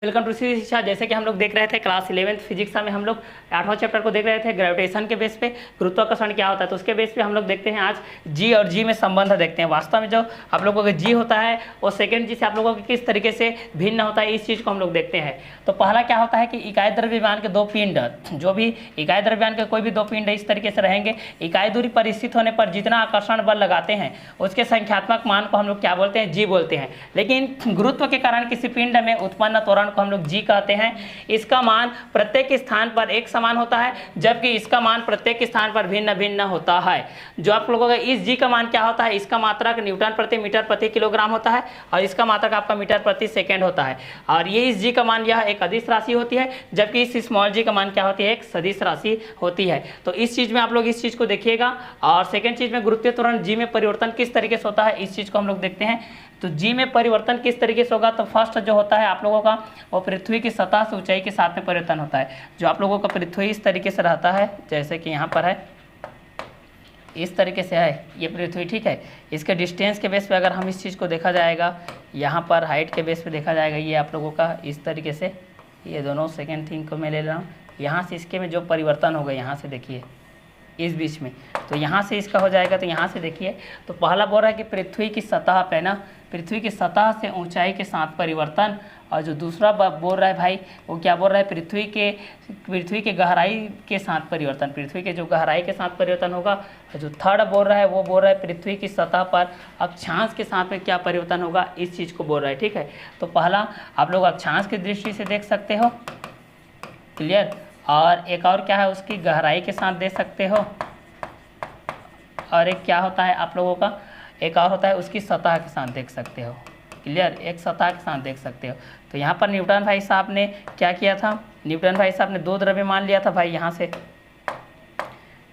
Welcome to सी शिक्षा। जैसे कि हम लोग देख रहे थे क्लास 11th फिजिक्स में हम लोग 8वां चैप्टर को देख रहे थे ग्रेविटेशन के बेस पे गुरुत्वाकर्षण क्या होता है। तो उसके बेस पे हम लोग देखते हैं आज जी और जी में संबंध देखते हैं। वास्तव में जो आप लोगों का जी होता है वो सेकंड जी से आप लोगों के किस तरीके से भिन्न होता है, इस चीज़ को हम लोग देखते हैं। तो पहला क्या होता है कि इकाई द्रव्यमान के दो पिंड, जो भी इकाई द्रव्यमान के कोई भी दो पिंड इस तरीके से रहेंगे, इकाई दूरी पर स्थित होने पर जितना आकर्षण बल लगाते हैं उसके संख्यात्मक मान को हम लोग क्या बोलते हैं, जी बोलते हैं। लेकिन गुरुत्व के कारण किसी पिंड में उत्पन्न त्वरण को हम लोग जी कहते हैं। इसका मान प्रत्येक स्थान पर एक समान होता है, जबकि इसका मान प्रत्येक स्थान पर भिन्न भिन्न होता है। जो आप लोगों का इस जी का मान क्या होता है, इसका मात्रक न्यूटन प्रति मीटर प्रति किलोग्राम होता है और इसका मात्रक आपका मीटर प्रति सेकेंड होता है। और ये इस जी का मान यह एक अदिश राशि होती है, जबकि इस स्मॉल जी का मान क्या होती है, एक सदिश राशि होती है। तो इस चीज में आप लोग इस चीज को देखिएगा। और सेकेंड चीज में गुरुत्वीय त्वरण जी में परिवर्तन किस तरीके से होता है, इस चीज को हम लोग देखते हैं। तो जी में परिवर्तन किस तरीके से होगा, तो फर्स्ट जो होता है आप लोगों का वो पृथ्वी की सतह से ऊंचाई के साथ में परिवर्तन होता है। जो आप लोगों का पृथ्वी इस तरीके से रहता है, जैसे कि यहाँ पर है, इस तरीके से है ये पृथ्वी, ठीक है। इसके डिस्टेंस के बेस पे अगर हम इस चीज़ को देखा जाएगा, यहाँ पर हाइट के बेस पे देखा जाएगा, ये आप लोगों का इस तरीके से, ये दोनों सेकेंड थिंग को मैं ले रहा हूँ। यहाँ से इसके में जो परिवर्तन होगा, यहाँ से देखिए इस बीच में, तो यहाँ से इसका हो जाएगा। तो यहाँ से देखिए, तो पहला बोल रहा है कि पृथ्वी की सतह पे ना, पृथ्वी की सतह से ऊंचाई के साथ परिवर्तन। और जो दूसरा बोल रहा है भाई, वो क्या बोल रहा है, पृथ्वी के गहराई के साथ परिवर्तन, पृथ्वी के जो गहराई के साथ परिवर्तन होगा। और जो थर्ड बोल रहा है वो बोल रहा है पृथ्वी की सतह पर अक्षांश के साथ में क्या परिवर्तन होगा, इस चीज़ को बोल रहा है, ठीक है। तो पहला आप लोग अक्षांश की दृष्टि से देख सकते हो, क्लियर। और एक और क्या है, उसकी गहराई के साथ देख सकते हो। और एक क्या होता है आप लोगों का, एक और होता है उसकी सतह के साथ देख सकते हो, क्लियर। एक सतह के साथ देख सकते हो। तो यहाँ पर न्यूटन भाई साहब ने क्या किया था, न्यूटन भाई साहब ने दो द्रव्यमान लिया था भाई। यहाँ से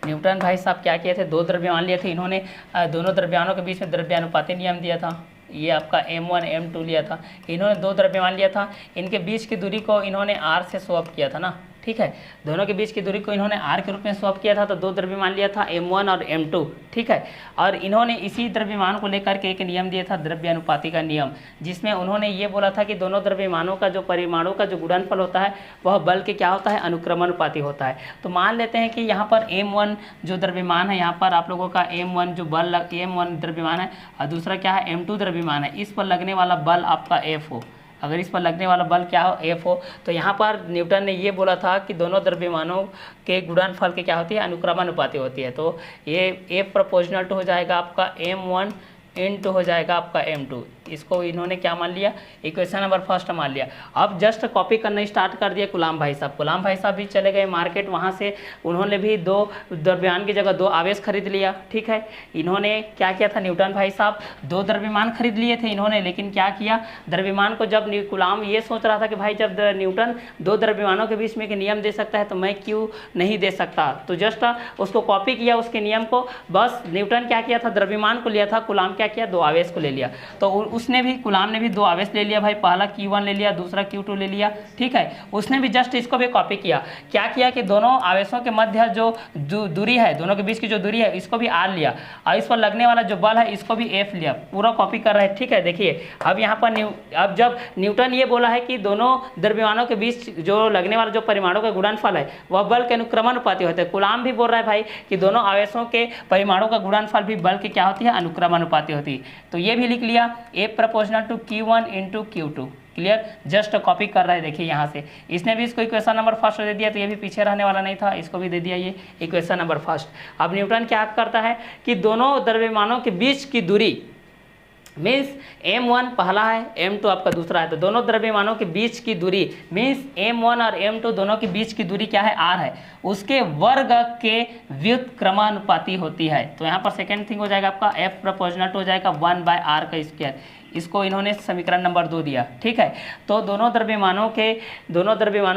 न्यूटन भाई साहब क्या किए थे, दो द्रव्यमान लिए थे। इन्होंने दोनों द्रव्यमानों के बीच में द्रव्यानुपाती नियम दिया था। ये आपका m1 m2 लिया था। इन्होंने दो द्रव्यमान लिया था, इनके बीच की दूरी को इन्होंने r से स्वैप किया था ना, ठीक है। दोनों के बीच की दूरी को इन्होंने r के रूप में स्वैप किया था। तो दो द्रव्यमान लिया था m1 और m2, ठीक है। और इन्होंने इसी द्रव्यमान को लेकर के एक नियम दिया था, द्रव्यानुपाती का नियम, जिसमें उन्होंने ये बोला था कि दोनों द्रव्यमानों का जो परिमाणु का जो गुणनफल होता है वह बल के क्या होता है, अनुक्रमानुपाती होता है। तो मान लेते हैं कि यहाँ पर m1 जो द्रव्यमान है, यहाँ पर आप लोगों का m1 जो बल m1 द्रव्यमान है और दूसरा क्या है m2 द्रव्यमान है, इस पर लगने वाला बल आपका F हो। अगर इस पर लगने वाला बल क्या हो, F हो, तो यहाँ पर न्यूटन ने ये बोला था कि दोनों द्रव्यमानों के गुणनफल के क्या होती है, अनुक्रमानुपाती होती है। तो ये F प्रोपोर्शनल टू हो जाएगा आपका m1 इनटू हो जाएगा आपका m2। इसको इन्होंने क्या मान लिया, इक्वेशन नंबर फर्स्ट मान लिया। अब जस्ट कॉपी करना स्टार्ट कर दिया गुलाम भाई साहब। गुलाम भाई साहब भी चले गए मार्केट, वहाँ से उन्होंने भी दो द्रव्यमान की जगह दो आवेश खरीद लिया, ठीक है। इन्होंने क्या किया था, न्यूटन भाई साहब दो द्रव्यमान खरीद लिए थे इन्होंने, लेकिन क्या किया, द्रव्यमान को जब गुलाम ये सोच रहा था कि भाई जब न्यूटन दो द्रव्यमानों के बीच में एक नियम दे सकता है तो मैं क्यों नहीं दे सकता। तो जस्ट उसको कॉपी किया उसके नियम को। बस न्यूटन क्या किया था, द्रव्यमान को लिया था, गुलाम क्या किया, दो आवेश को ले लिया। तो उसने भी, गुलाम ने भी दो आवेश ले लिया भाई, पहला Q1 ले लिया, दूसरा Q2 ले लिया, ठीक है। उसने भी जस्ट इसको भी कॉपी किया। क्या किया कि दोनों आवेशों के मध्य जो दूरी है, दोनों के बीच की जो दूरी है, इसको भी R लिया और इस पर लगने वाला जो बल है इसको भी F लिया। पूरा कॉपी कर रहा है, ठीक है। देखिए अब यहाँ पर अब जब न्यूटन ये बोला है कि दोनों द्रव्यमानों के बीच जो लगने वाला जो परिमाणों का गुणनफल है वह बल के अनुक्रमानुपाती होता है, गुलाम भी बोल रहा है भाई कि दोनों आवेशों के परिमाणों का गुणनफल भी बल की क्या होती है, अनुक्रमानुपाती होती है। तो ये भी लिख लिया, F proportional to Q1 into Q2, clear. Just copy कर रहा है, देखिए यहाँ से इसने भी इसको इक्वेशन नंबर फर्स्ट दे दिया, तो ये भी पीछे रहने वाला नहीं था, इसको भी दे दिया ये इक्वेशन नंबर फर्स्ट। अब न्यूटन क्या करता है कि दोनों द्रव्यमानों के बीच की दूरी मीन्स m1 पहला है, m2 आपका दूसरा है, तो दोनों द्रव्यमानों के बीच की दूरी मीन्स m1 और m2 दोनों के बीच की दूरी क्या है, r है, उसके वर्ग के व्युत्क्रमानुपाती होती है। तो यहाँ पर सेकेंड थिंग हो जाएगा आपका F प्रोपोर्शनल टू हो जाएगा 1/r का स्क्वायर। इसको इन्होंने समीकरण नंबर 2 दिया, ठीक है। तो दोनों द्रव्यमानों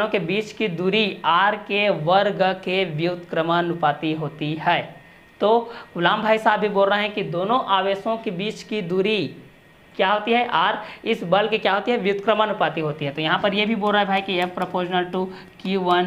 के बीच की दूरी r के वर्ग के व्युत्क्रमानुपाती होती है। तो गुलाम भाई साहब भी बोल रहे हैं कि दोनों आवेशों के बीच की दूरी क्या होती है, आर इस बल की क्या होती है, व्युत्क्रमानुपाती होती है। तो यहाँ पर ये भी बोल रहा है भाई कि F proportional to Q1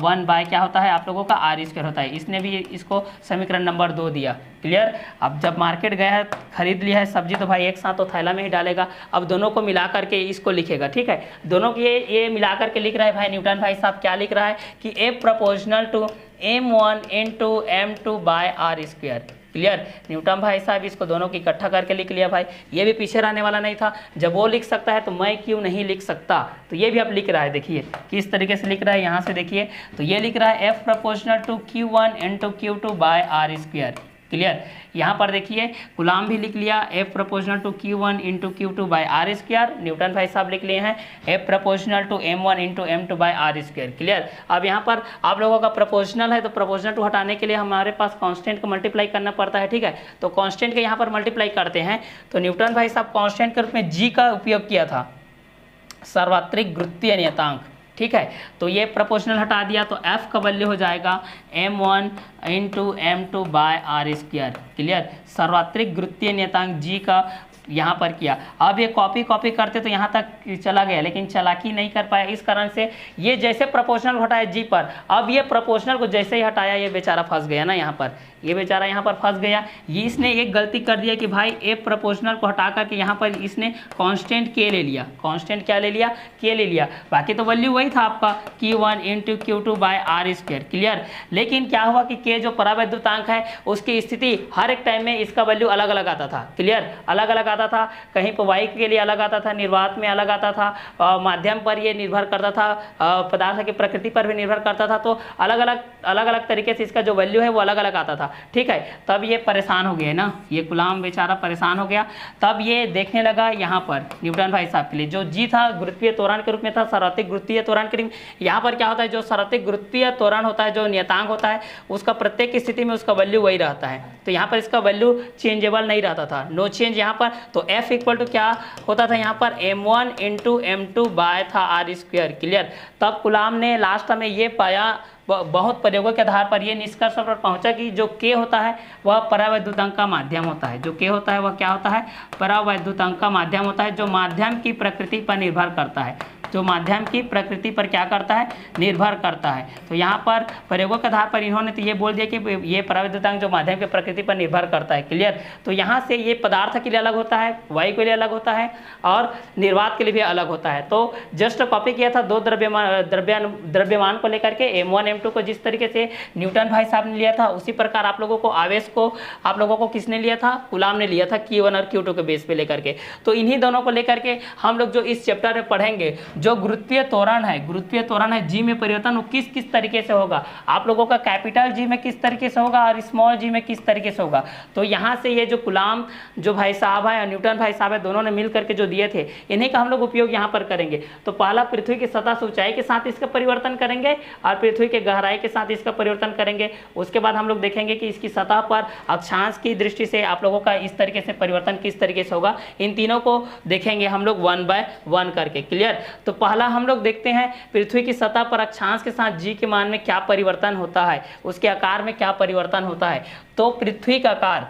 1 bye क्या होता है आप लोगों का R स्क्वायर होता है। इसने भी इसको समीकरण नंबर 2 दिया। क्लियर। अब जब मार्केट गया है, खरीद लिया है सब्जी, तो भाई एक साथ तो थैला में ही डालेगा। अब दोनों को मिला करके इसको लिखेगा, ठीक है। दोनों को ये मिला करके लिख रहा है भाई न्यूटन भाई साहब, क्या लिख रहा है कि F proportional to M1 into M2 by R square. Clear. Newton भाई साहब इसको दोनों की इकट्ठा करके लिख लिया भाई। ये भी पीछे रहने वाला नहीं था, जब वो लिख सकता है तो मैं क्यों नहीं लिख सकता। तो ये भी अब लिख रहा है, देखिए किस तरीके से लिख रहा है, यहाँ से देखिए। तो ये लिख रहा है F proportional to Q1 into Q2 by R square. Clear. यहाँ पर देखिए गुलाम भी लिख लिया F proportional to Q1 into Q2 by R square. Newton भाई साहब लिख लिए हैं F proportional to M1 into M2 by R square. Clear. अब यहाँ पर आप लोगों का प्रोपोर्शनल है, तो प्रोपोर्शनल टू हटाने के लिए हमारे पास कांस्टेंट को मल्टीप्लाई करना पड़ता है, ठीक है। तो कांस्टेंट के यहाँ पर मल्टीप्लाई करते हैं, तो न्यूटन भाई साहब कांस्टेंट के रूप में G का उपयोग किया था, सार्वत्रिक गुरुत्वीय नियतांक, ठीक है। तो ये प्रोपोर्शनल हटा दिया, तो F का वैल्यू हो जाएगा M1 into M2 by R square. Clear. सार्वत्रिक गुरुत्वीय नियतांक G का यहाँ पर किया। अब ये कॉपी करते तो यहाँ तक चला गया, लेकिन चालाकी नहीं कर पाया, इस कारण से ये जैसे प्रोपोर्शनल हटाया G पर, अब ये प्रोपोर्शनल को जैसे ही हटाया ये बेचारा फंस गया ना, यहाँ पर ये बेचारा यहाँ पर फंस गया। ये इसने एक गलती कर दिया कि भाई F प्रोपोर्शनल को हटा करके यहाँ पर इसने कांस्टेंट K ले लिया। कांस्टेंट क्या ले लिया, K ले लिया। बाकी तो वैल्यू वही था आपका Q1 into Q2 by R square. Clear. लेकिन क्या हुआ कि K जो परावैद्युतांक है उसकी स्थिति हर एक टाइम में इसका वैल्यू अलग अलग आता था। क्लियर। अलग अलग आता था, कहीं पर वाई के लिए अलग आता था, निर्वात में अलग आता था, माध्यम पर ये निर्भर करता था, पदार्थ की प्रकृति पर भी निर्भर करता था। तो अलग अलग तरीके से इसका जो वैल्यू है वो अलग अलग आता था, ठीक है। तब ये परेशान हो गया ना, ये गुलाम बेचारा परेशान हो गया। तब ये देखने लगा यहाँ पर न्यूटन भाई साहब के लिए जो G था गुरुत्वीय त्वरण के रूप में था, सार्वत्रिक गुरुत्वीय त्वरण के रूप में। यहाँ पर क्या होता है, जो सार्वत्रिक गुरुत्वीय त्वरण होता है, जो नियतांक होता है, उसका प्रत्येक स्थिति में उसका वैल्यू वही रहता है। तो यहाँ पर इसका वैल्यू चेंजेबल नहीं रहता था, नो चेंज यहाँ पर। तो F इक्वल टू क्या होता था यहाँ पर, M1 इंटू M2 बाय था R स्क्वायर। क्लियर। तब गुलाम ने लास्ट में ये पाया, बहुत प्रयोगों के आधार पर ये निष्कर्ष पर पहुंचा कि जो K होता है वह परावैद्युतांक का माध्यम होता है। जो K होता है वह क्या होता है, परावैद्युतांक का माध्यम होता है, जो माध्यम की प्रकृति पर निर्भर करता है, जो माध्यम की प्रकृति पर क्या करता है, निर्भर करता है। तो यहाँ पर प्रयोगों के आधार पर इन्होंने तो ये बोल दिया कि ये परावैद्युतांक जो माध्यम की प्रकृति पर निर्भर करता है। क्लियर। तो यहाँ से ये पदार्थ के लिए अलग होता है, वायु के लिए अलग होता है, और निर्वात के लिए भी अलग होता है। तो जस्ट कॉपी किया था दो द्रव्यमान को लेकर के, M1 M2 को जिस तरीके से न्यूटन भाई साहब ने लिया था, उसी प्रकार आप लोगों को आवेश को आप लोगों को किसने लिया था, गुलाम ने लिया था, Q1 और Q2 के बेस पे लेकर के। तो इन्हीं दोनों को लेकर के हम लोग जो इस चैप्टर में पढ़ेंगे, जो गुरुत्वीय त्वरण है G में परिवर्तन वो किस किस तरीके से होगा, आप लोगों का कैपिटल G में किस तरीके से होगा और स्मॉल g में किस तरीके से होगा। तो यहाँ से ये जो गुलाम जो भाई साहब है और न्यूटन भाई साहब है, दोनों ने मिल करके जो दिए थे, इन्हीं का हम लोग उपयोग यहाँ पर करेंगे। तो पहला पृथ्वी की सतह से ऊंचाई के साथ इसका परिवर्तन करेंगे और पृथ्वी के गहराई के साथ इसका परिवर्तन करेंगे। उसके बाद हम लोग देखेंगे कि इसकी सतह पर अक्षांश की दृष्टि से आप लोगों का इस तरीके से परिवर्तन किस तरीके से होगा। इन तीनों को देखेंगे हम लोग 1 बाय 1 करके। क्लियर। तो पहला हम लोग देखते हैं पृथ्वी की सतह पर अक्षांश के साथ G के मान में क्या परिवर्तन होता है, उसके आकार में क्या परिवर्तन होता है। तो पृथ्वी का आकार,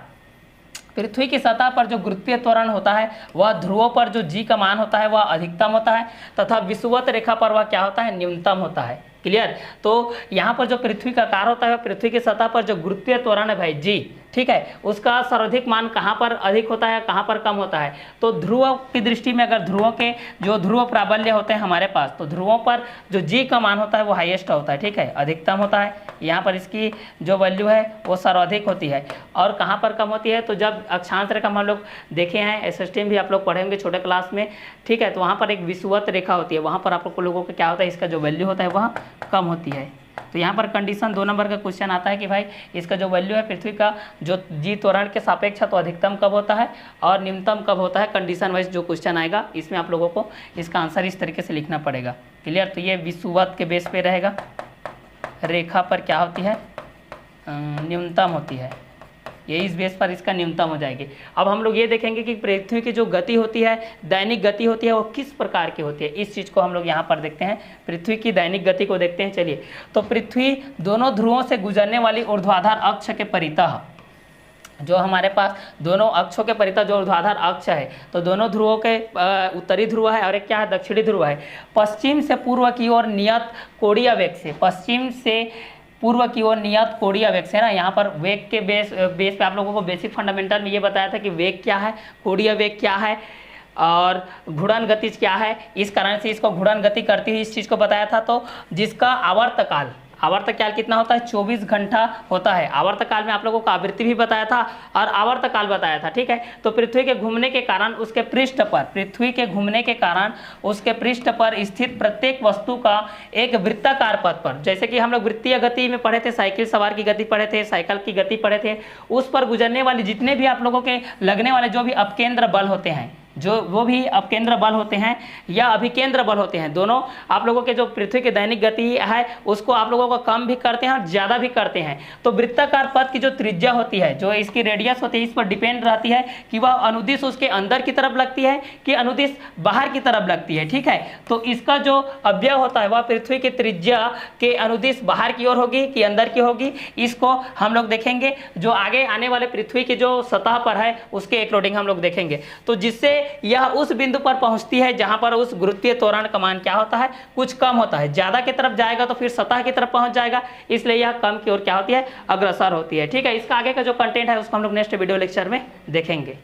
पृथ्वी की सतह पर जो गुरुत्वीय त्वरण होता है वह ध्रुवों पर जो G का मान होता है वह अधिकतम होता है, तथा विषुवत रेखा पर वह क्या होता है, न्यूनतम होता है। क्लियर। तो यहाँ पर जो पृथ्वी का आकार होता है, पृथ्वी की सतह पर जो गुरुत्वीय त्वरण है भाई G, ठीक है, उसका सर्वाधिक मान कहाँ पर अधिक होता है, कहाँ पर कम होता है। तो ध्रुव की दृष्टि में अगर ध्रुवों के जो ध्रुव प्राबल्य होते हैं हमारे पास, तो ध्रुवों पर जो G का मान होता है वो हाईएस्ट होता है, ठीक है, अधिकतम होता है। यहाँ पर इसकी जो वैल्यू है वो सर्वाधिक होती है। और कहाँ पर कम होती है, तो जब अक्षांश रेखा हम लोग देखे हैं, SST में भी आप लोग पढ़ेंगे छोटे क्लास में, ठीक है, तो वहाँ पर एक विषुवत रेखा होती है, वहाँ पर आप लोगों को क्या होता है, इसका जो वैल्यू होता है वह कम होती है। तो यहाँ पर कंडीशन 2 नंबर का क्वेश्चन आता है कि भाई इसका जो वैल्यू है पृथ्वी का जो G त्वरण के सापेक्ष तो अधिकतम कब होता है और न्यूनतम कब होता है। कंडीशन वाइज जो क्वेश्चन आएगा इसमें आप लोगों को इसका आंसर इस तरीके से लिखना पड़ेगा। क्लियर। तो ये विषुवत के बेस पे रहेगा, रेखा पर क्या होती है, न्यूनतम होती है, ये इस बेस पर इसका न्यूनतम हो जाएगी। अब हम लोग ये देखेंगे कि पृथ्वी की जो गति होती है, दैनिक गति होती है, वो किस प्रकार की होती है। इस चीज़ को हम लोग यहाँ पर देखते हैं, पृथ्वी की दैनिक गति को देखते हैं। चलिए, तो पृथ्वी दोनों ध्रुवों से गुजरने वाली ऊर्ध्वाधर अक्ष के परितः जो हमारे पास दोनों अक्षों के परितः जो ऊर्ध्वाधर अक्ष है, तो दोनों ध्रुवों के उत्तरी ध्रुव है और एक क्या है, दक्षिणी ध्रुव है। पश्चिम से पूर्व की ओर नियत कोणीय वेग से, पश्चिम से पूर्व की ओर नियत कोणीय वेग से ना, यहाँ पर वेग के बेस पे आप लोगों को बेसिक फंडामेंटल में ये बताया था कि वेग क्या है, कोणीय वेग क्या है और घूर्णन गतिज क्या है। इस कारण से इसको घूर्णन गति करती हुई इस चीज़ को बताया था। तो जिसका आवर्तकाल कितना होता है, 24 घंटा होता है। आवर्तकाल में आप लोगों को आवृत्ति भी बताया था और आवर्तकाल बताया था, ठीक है। तो पृथ्वी के घूमने के कारण उसके पृष्ठ पर, पृथ्वी के घूमने के कारण उसके पृष्ठ पर स्थित प्रत्येक वस्तु का एक वृत्ताकार पथ पर, जैसे कि हम लोग वृत्तीय गति में पढ़े थे, साइकिल सवार की गति पढ़े थे, साइकिल की गति पढ़े थे, उस पर गुजरने वाली जितने भी आप लोगों के लगने वाले जो भी अपकेंद्र बल होते हैं, जो वो भी अपकेंद्र बल होते हैं या अभिकेंद्र बल होते हैं, दोनों आप लोगों के जो पृथ्वी की दैनिक गति है उसको आप लोगों को कम भी करते हैं और ज़्यादा भी करते हैं। तो वृत्ताकार पथ की जो त्रिज्या होती है, जो इसकी रेडियस होती है, इस पर डिपेंड रहती है कि वह अनुदिश उसके अंदर की तरफ लगती है कि अनुदिश बाहर की तरफ लगती है, ठीक है। तो इसका जो अवयव होता है वह पृथ्वी की त्रिज्या के अनुदिश बाहर की ओर होगी कि अंदर की होगी, इसको हम लोग देखेंगे जो आगे आने वाले पृथ्वी की जो सतह पर है उसके अकॉर्डिंग हम लोग देखेंगे। तो जिससे यह उस बिंदु पर पहुंचती है जहां पर उस गुरुत्वीय त्वरण का मान क्या होता है, कुछ कम होता है। ज्यादा की तरफ जाएगा तो फिर सतह की तरफ पहुंच जाएगा, इसलिए यह कम की ओर क्या होती है, अग्रसर होती है, ठीक है। इसका आगे का जो कंटेंट है उसको हम लोग नेक्स्ट वीडियो लेक्चर में देखेंगे।